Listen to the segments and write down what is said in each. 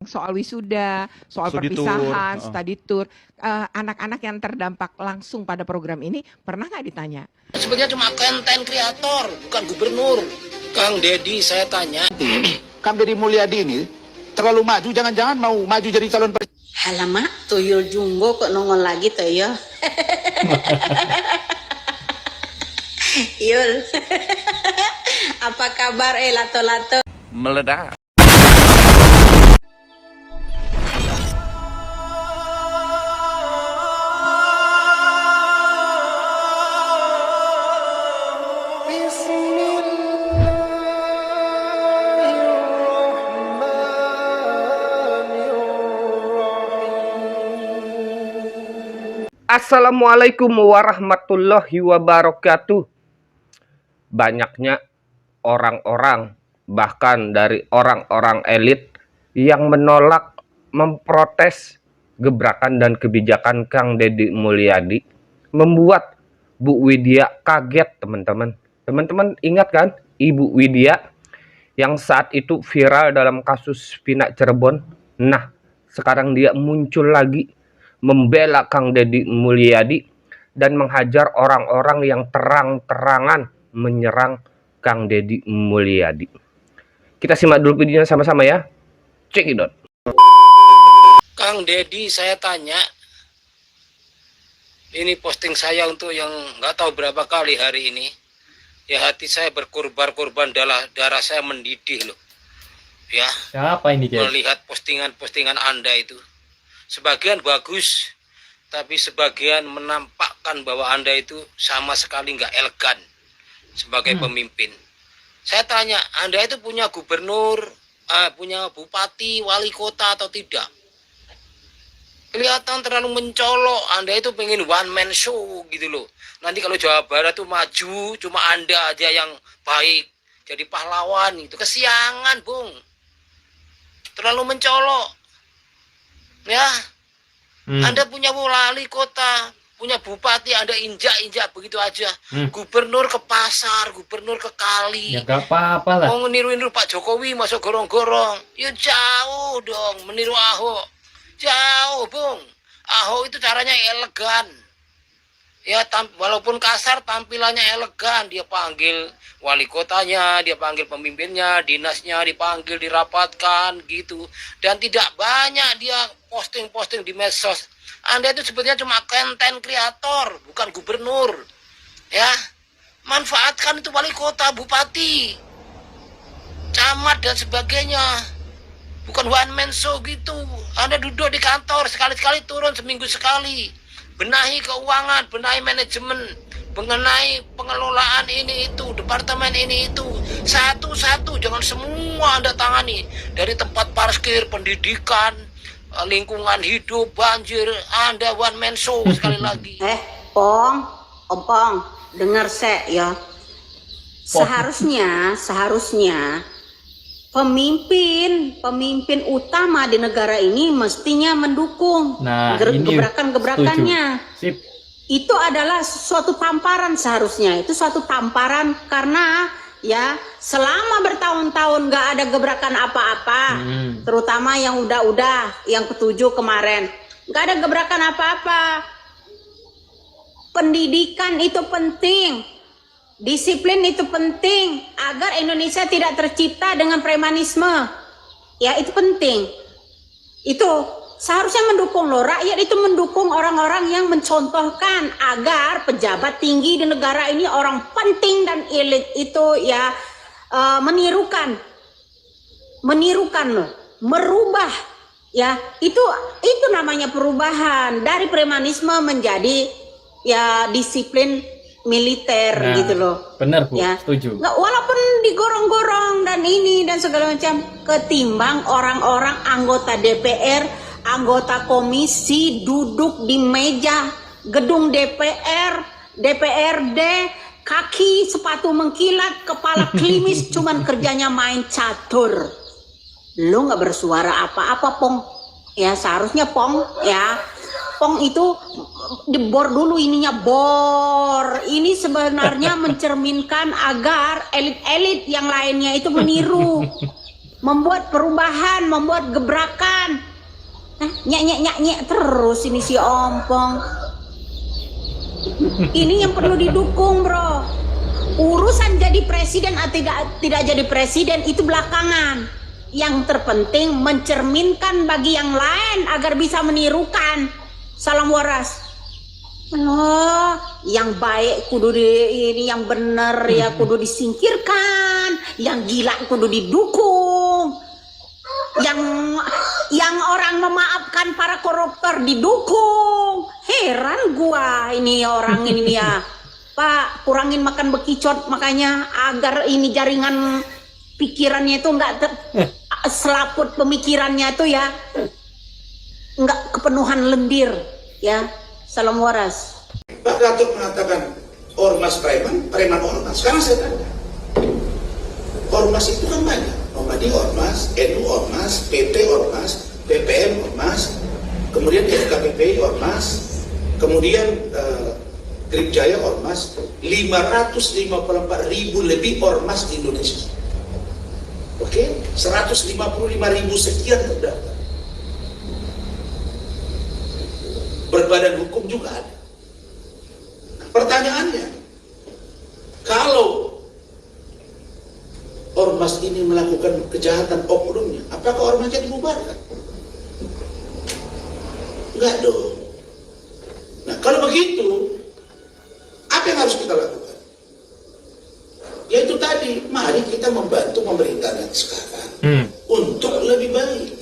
soal wisuda, soal Studi tour, perpisahan, heeh. study tour. Anak-anak yang terdampak langsung pada program ini pernah nggak ditanya? Sebenarnya cuma konten kreator, bukan gubernur. Kang Deddy saya tanya. Kang Deddy Mulyadi ini terlalu maju, jangan-jangan mau maju jadi calon presiden. Halamak, tuyul jumbo kok nongol lagi tuh ya. Yul, apa kabar lato-lato? Meledak. Assalamualaikum warahmatullahi wabarakatuh. Banyaknya orang-orang, bahkan dari orang-orang elit yang menolak, memprotes gebrakan dan kebijakan Kang Deddy Mulyadi, membuat Bu Widya kaget, teman-teman. Teman-teman ingat kan Ibu Widya yang saat itu viral dalam kasus Vina Cirebon? Nah, sekarang dia muncul lagi membela Kang Deddy Mulyadi dan menghajar orang-orang yang terang-terangan menyerang Kang Deddy Mulyadi. Kita simak dulu videonya sama-sama ya. Cekidot. Kang Deddy saya tanya. Ini posting saya untuk yang nggak tahu berapa kali hari ini. Ya hati saya berkorban-korban, darah saya mendidih loh. Ya. Siapa ini, guys? Melihat postingan-postingan Anda itu. Sebagian bagus, tapi sebagian menampakkan bahwa Anda itu sama sekali nggak elegan sebagai pemimpin. Saya tanya, Anda itu punya gubernur, punya bupati, wali kota atau tidak? Kelihatan terlalu mencolok. Anda itu pengen one man show gitu loh. Nanti kalau Jawa Barat tuh maju, cuma Anda aja yang baik, jadi pahlawan. Itu kesiangan, Bung. Terlalu mencolok. Ya, Anda punya wali kota, punya bupati, Anda injak-injak begitu aja. Gubernur ke pasar, gubernur ke kali. Ya gak apa-apa lah. Mau meniru-niru Pak Jokowi masuk gorong-gorong. Ya jauh dong meniru Ahok. Jauh, Bung. Ahok itu caranya elegan. Ya, walaupun kasar tampilannya elegan. Dia panggil wali kotanya, dia panggil pemimpinnya, dinasnya dipanggil, dirapatkan gitu. Dan tidak banyak dia posting-posting di medsos. Anda itu sebetulnya cuma konten kreator, bukan gubernur. Ya, manfaatkan itu wali kota, bupati, camat dan sebagainya. Bukan one man show gitu. Anda duduk di kantor sekali-sekali turun, seminggu sekali. Benahi keuangan, benahi manajemen, mengenai pengelolaan ini itu, departemen ini itu, satu-satu, jangan semua Anda tangani. Dari tempat parkir, pendidikan, lingkungan hidup, banjir, Anda one man show sekali lagi. Pong, Ompong, dengar saya ya. Seharusnya pemimpin utama di negara ini mestinya mendukung gebrakan-gebrakannya. Sip. Itu adalah suatu tamparan seharusnya. Itu suatu tamparan karena ya selama bertahun-tahun nggak ada gebrakan apa-apa, terutama yang udah yang ketujuh kemarin nggak ada gebrakan apa-apa. Pendidikan itu penting. Disiplin itu penting agar Indonesia tidak tercipta dengan premanisme. Ya, itu penting. Itu seharusnya mendukung loh. Rakyat itu mendukung orang-orang yang mencontohkan agar pejabat tinggi di negara ini, orang penting dan elit itu ya menirukan loh, merubah ya. Itu namanya perubahan dari premanisme menjadi ya disiplin militer gitu loh. Benar, Bu. Ya. Setuju. Nggak, walaupun digorong-gorong dan ini dan segala macam, ketimbang orang-orang anggota DPR, anggota komisi duduk di meja gedung DPR, DPRD, kaki sepatu mengkilat, kepala klimis, cuman kerjanya main catur. Lo nggak bersuara apa-apa, Pong. Ya seharusnya Pong ya. Pong itu dibor dulu ininya, bor. Ini sebenarnya mencerminkan agar elit-elit yang lainnya itu meniru. membuat perubahan, membuat gebrakan. Nyek terus ini si ompong. Ini yang perlu didukung, bro. Urusan jadi presiden atau tidak jadi presiden itu belakangan. Yang terpenting mencerminkan bagi yang lain agar bisa menirukan. Salam waras. Oh, yang baik kudu ini, yang benar ya kudu disingkirkan, yang gila kudu didukung, yang orang memaafkan para koruptor didukung. Heran gua ini orang ini ya. Pak, kurangin makan bekicot makanya agar ini jaringan pikirannya itu enggak selaput pemikirannya itu ya. Enggak kepenuhan lendir ya. Salam waras. Pak Gatot mengatakan ormas preman ormas. Sekarang saya tanya, ormas itu kan banyak. Muhammadiyah ormas, NU ormas, PP ormas, PPM ormas, kemudian FKPPI ormas, kemudian Gripjaya ormas, 554.000 lebih ormas di Indonesia. Oke, 155.000 sekian terdaftar. Berbadan hukum juga ada. Pertanyaannya, kalau ormas ini melakukan kejahatan oknumnya, apakah ormasnya dibubarkan? Enggak dong. Nah, kalau begitu, apa yang harus kita lakukan? Yaitu tadi, mari kita membantu pemerintahan sekarang untuk lebih baik.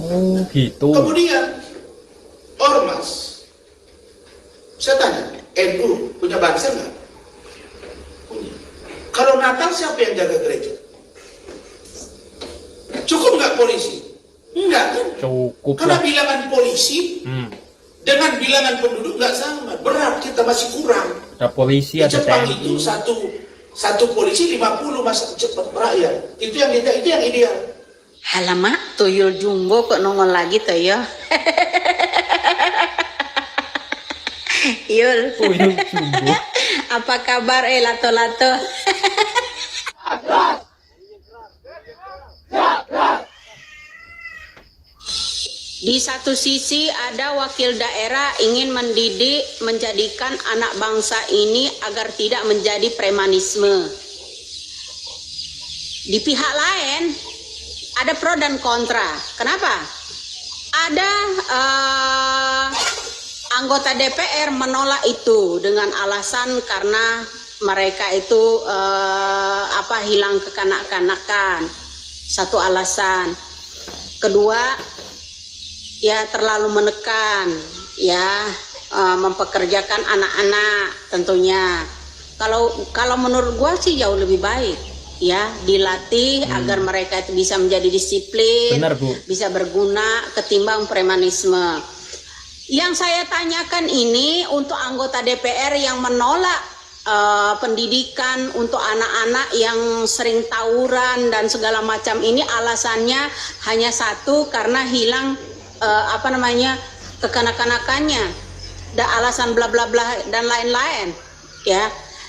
Oh gitu. Kemudian ormas, saya tanya, NU punya bangsa nggak? Punya. Kalau Natal siapa yang jaga gereja? Cukup nggak polisi? Enggak kan? Cukup Karena lah. bilangan polisi dengan bilangan penduduk nggak sama, berat kita masih kurang. Ada polisi, Di ada Jepang TNI. itu satu polisi 50 masa cepat rakyat. Itu yang ideal. Halamak, tuyul jumbo kok nongol lagi tuh ya. Yul, Tuyul jumbo. apa kabar lato-lato? Di satu sisi ada wakil daerah ingin mendidik, menjadikan anak bangsa ini agar tidak menjadi premanisme. Di pihak lain ada pro dan kontra. Kenapa? Ada anggota DPR menolak itu dengan alasan karena mereka itu hilang kekanak-kanakan. Satu alasan. Kedua, ya terlalu menekan, ya mempekerjakan anak-anak tentunya. Kalau menurut gua sih jauh lebih baik, ya dilatih agar mereka itu bisa menjadi disiplin, Benar, Bu. bisa berguna ketimbang premanisme. Yang saya tanyakan ini untuk anggota DPR yang menolak pendidikan untuk anak-anak yang sering tawuran dan segala macam ini, alasannya hanya satu, karena hilang kekanak-kanakannya, dan alasan bla bla bla dan lain-lain, ya.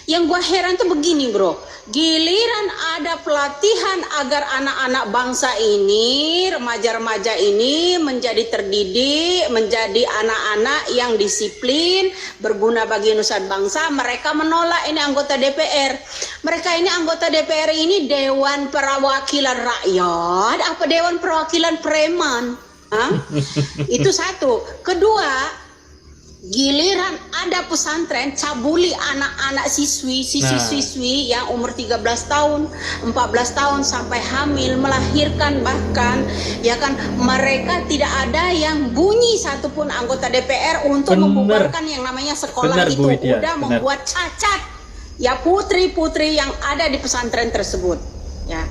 Yang gua heran tuh begini, bro, giliran ada pelatihan agar anak-anak bangsa ini, remaja-remaja ini menjadi terdidik, menjadi anak-anak yang disiplin, berguna bagi nusa bangsa, mereka menolak. Ini anggota DPR. Mereka ini anggota DPR ini Dewan Perwakilan Rakyat, apa Dewan Perwakilan Preman? Hah? Itu satu. Kedua, giliran ada pesantren cabuli anak-anak siswi yang umur 13 tahun, 14 tahun sampai hamil, melahirkan bahkan, ya kan, mereka tidak ada yang bunyi satupun anggota DPR untuk membubarkan yang namanya sekolah. Benar, itu Bu Widya, udah membuat cacat ya putri-putri yang ada di pesantren tersebut, ya.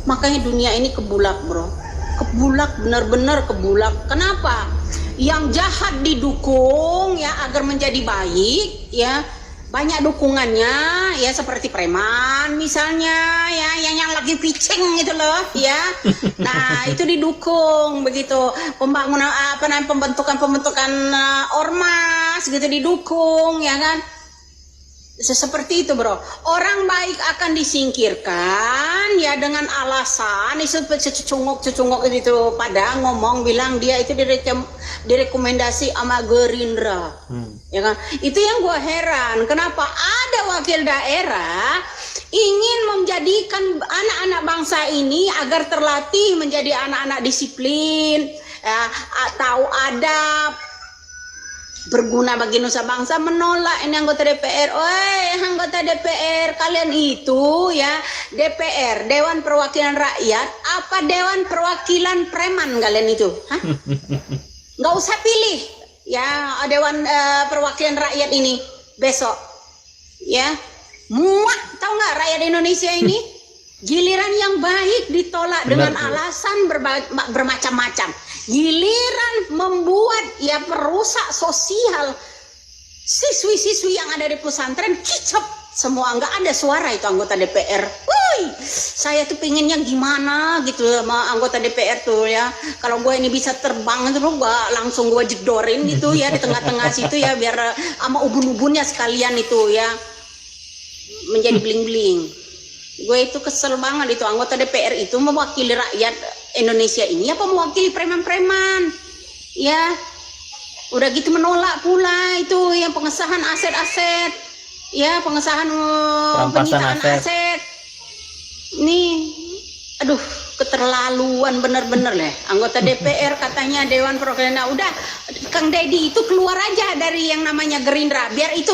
Makanya dunia ini kebulak, bro. Kebulak, benar-benar kebulak. Kenapa? Yang jahat didukung ya agar menjadi baik, ya. Banyak dukungannya, ya, seperti preman misalnya, ya, yang lagi pitching gitu loh, ya. Nah, itu didukung begitu. Pembangunan pembentukan ormas gitu didukung, ya kan. Seperti itu bro, orang baik akan disingkirkan ya dengan alasan itu cecunguk itu pada ngomong bilang dia itu direkomendasi sama Gerindra, ya kan? Itu yang gue heran, kenapa ada wakil daerah ingin menjadikan anak-anak bangsa ini agar terlatih menjadi anak-anak disiplin, ya, tahu adab, berguna bagi nusa bangsa, menolak ini anggota DPR. Anggota DPR kalian itu ya DPR, Dewan Perwakilan Rakyat apa Dewan Perwakilan Preman kalian itu? Hah? Nggak usah pilih ya Dewan Perwakilan Rakyat ini besok ya, muak tahu nggak rakyat Indonesia ini? Giliran yang baik ditolak dengan alasan bermacam-macam. Giliran membuat ya perusak sosial siswi-siswi yang ada di pesantren kicap semua, nggak ada suara itu anggota DPR. Woi, saya tuh pengennya gimana gitu sama anggota DPR tuh ya. Kalau gue ini bisa terbang itu gue langsung gue jedorin gitu ya di tengah-tengah situ ya, biar sama ubun-ubunnya sekalian itu ya menjadi bling-bling. Gue itu kesel banget itu anggota DPR itu mewakili rakyat Indonesia ini apa mewakili preman-preman ya, udah gitu menolak pula itu yang pengesahan aset-aset ya, pengesahan penyitaan aset nih. Aduh, keterlaluan bener-bener lah anggota DPR katanya Dewan Perwakilan. Udah Kang Deddy itu keluar aja dari yang namanya Gerindra, biar itu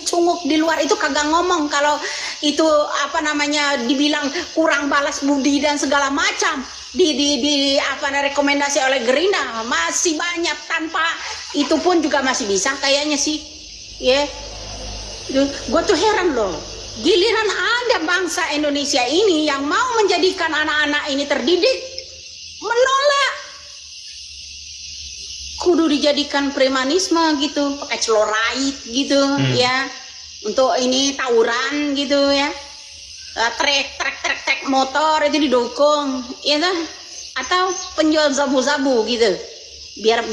cunguk di luar itu kagak ngomong kalau itu apa namanya dibilang kurang balas budi dan segala macam di apa rekomendasi oleh Gerindra. Masih banyak, tanpa itu pun juga masih bisa kayaknya sih ya. Gue tuh heran loh, giliran ada bangsa Indonesia ini yang mau menjadikan anak-anak ini terdidik, menolak. Kudu dijadikan premanisme gitu, pakai celorait gitu ya, untuk ini tawuran gitu ya, trek motor itu didukung ya kan? Atau penjual zabu-zabu gitu, biar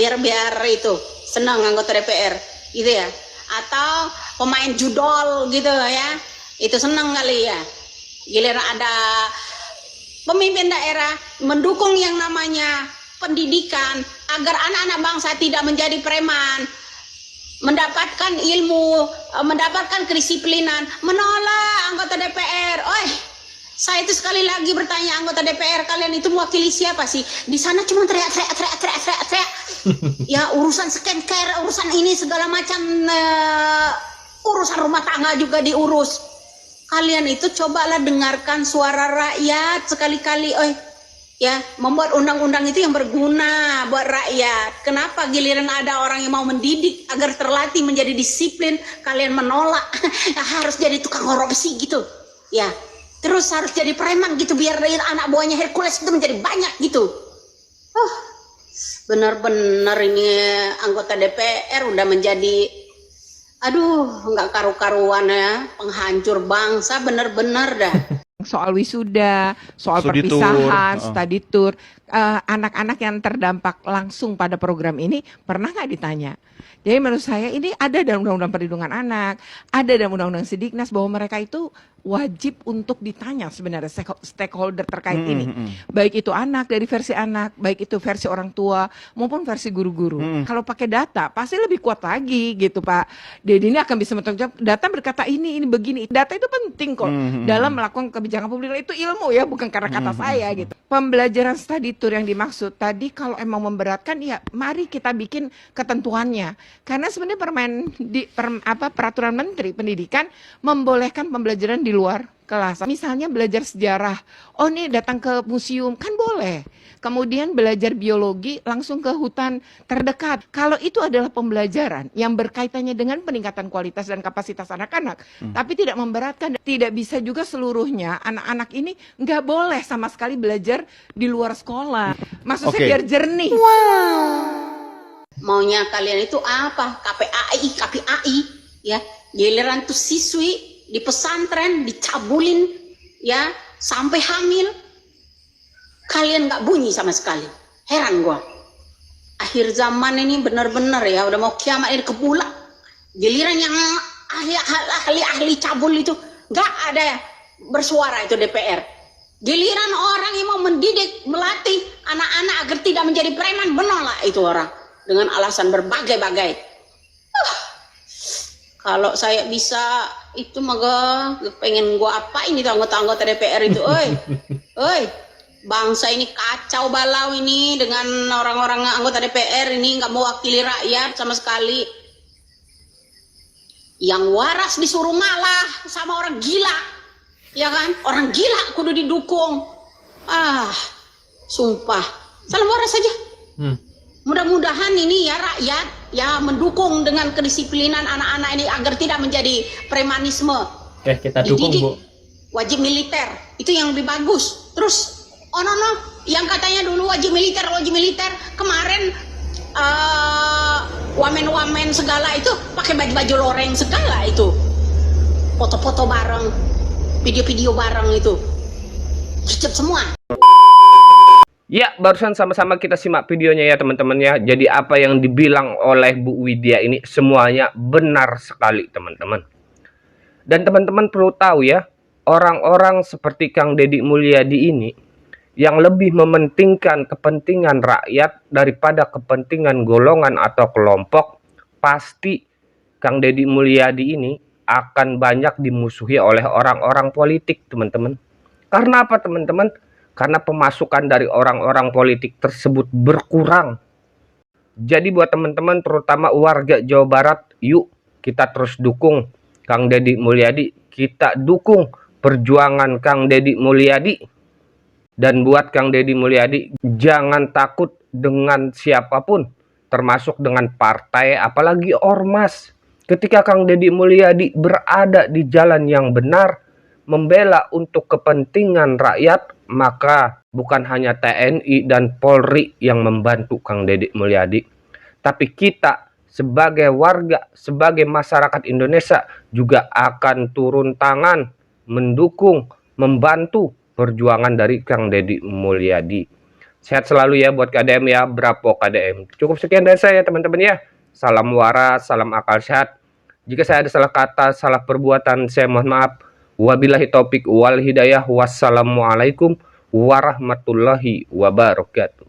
itu senang anggota DPR gitu ya, atau pemain judol gitu ya, itu senang kali ya. Giliran ada pemimpin daerah mendukung yang namanya pendidikan agar anak-anak bangsa tidak menjadi preman, mendapatkan ilmu, mendapatkan kedisiplinan, menolak anggota DPR. Saya itu sekali lagi bertanya, anggota DPR kalian itu mewakili siapa sih? Di sana cuma teriak. Ya urusan skincare, urusan ini segala macam, urusan rumah tangga juga diurus. Kalian itu cobalah dengarkan suara rakyat sekali-kali. Ya, membuat undang-undang itu yang berguna buat rakyat. Kenapa giliran ada orang yang mau mendidik agar terlatih menjadi disiplin, kalian menolak? Harus jadi tukang korupsi gitu ya, terus harus jadi preman gitu biar dari anak buahnya Hercules itu menjadi banyak gitu. Benar-benar ini anggota DPR udah menjadi nggak karu-karuan ya, penghancur bangsa bener-bener dah. Soal wisuda, soal Studi perpisahan, tour. study tour, anak-anak yang terdampak langsung pada program ini pernah nggak ditanya? Jadi menurut saya ini ada dalam Undang-Undang Perlindungan Anak, ada dalam Undang-Undang Sidiknas bahwa mereka itu wajib untuk ditanya sebenarnya stakeholder terkait ini. Baik itu anak dari versi anak, baik itu versi orang tua maupun versi guru-guru. Kalau pakai data pasti lebih kuat lagi gitu Pak. Jadi ini akan bisa bertanggung jawab. Data berkata ini begini. Data itu penting kok dalam melakukan kebijakan publik. Itu ilmu ya, bukan karena kata saya gitu. Pembelajaran study tour yang dimaksud tadi kalau emang memberatkan ya mari kita bikin ketentuannya. Karena sebenarnya peraturan Menteri Pendidikan membolehkan pembelajaran di luar kelas. Misalnya belajar sejarah, nih datang ke museum kan boleh. Kemudian belajar biologi langsung ke hutan terdekat. Kalau itu adalah pembelajaran yang berkaitannya dengan peningkatan kualitas dan kapasitas anak-anak, tapi tidak memberatkan, tidak bisa juga seluruhnya anak-anak ini nggak boleh sama sekali belajar di luar sekolah. Maksudnya biar jernih. Maunya kalian itu apa? KPAI ya. Giliran tuh siswi di pesantren dicabulin ya sampai hamil, kalian nggak bunyi sama sekali. Heran gua. Akhir zaman ini benar-benar ya udah mau kiamat ini kebulak. Giliran yang ahli cabul itu nggak ada bersuara itu DPR. Giliran orang yang mau mendidik, melatih anak-anak agar tidak menjadi preman, menolak itu orang dengan alasan berbagai-bagai. Kalau saya bisa itu mah pengen gua apa ini anggota-anggota DPR itu, oi, bangsa ini kacau balau ini dengan orang-orang anggota DPR ini nggak mewakili rakyat sama sekali. Yang waras disuruh ngalah sama orang gila, ya kan? Orang gila kudu didukung. Sumpah, salam waras saja. Mudah-mudahan ini ya rakyat ya mendukung dengan kedisiplinan anak-anak ini agar tidak menjadi premanisme. Oke, kita dukung, Dididik. Bu. Wajib militer itu yang lebih bagus. Terus yang katanya dulu wajib militer kemarin wamen-wamen segala itu pakai baju-baju loreng segala itu, foto-foto bareng, video-video bareng itu, kicep semua. Ya, barusan sama-sama kita simak videonya ya teman-teman ya. Jadi apa yang dibilang oleh Bu Widya ini semuanya benar sekali teman-teman. Dan teman-teman perlu tahu ya, orang-orang seperti Kang Deddy Mulyadi ini yang lebih mementingkan kepentingan rakyat daripada kepentingan golongan atau kelompok, pasti Kang Deddy Mulyadi ini akan banyak dimusuhi oleh orang-orang politik teman-teman. Karena apa teman-teman? Karena pemasukan dari orang-orang politik tersebut berkurang. Jadi buat teman-teman terutama warga Jawa Barat, yuk kita terus dukung Kang Deddy Mulyadi. Kita dukung perjuangan Kang Deddy Mulyadi. Dan buat Kang Deddy Mulyadi, jangan takut dengan siapapun, termasuk dengan partai, apalagi ormas. Ketika Kang Deddy Mulyadi berada di jalan yang benar, membela untuk kepentingan rakyat, maka bukan hanya TNI dan Polri yang membantu Kang Deddy Mulyadi, tapi kita sebagai warga, sebagai masyarakat Indonesia juga akan turun tangan, mendukung, membantu perjuangan dari Kang Deddy Mulyadi. Sehat selalu ya buat KDM ya, Bravo KDM. Cukup sekian dari saya teman-teman ya. Salam waras, salam akal sehat. Jika saya ada salah kata, salah perbuatan, saya mohon maaf. Wabillahi taufik wal hidayah. Wassalamualaikum warahmatullahi wabarakatuh.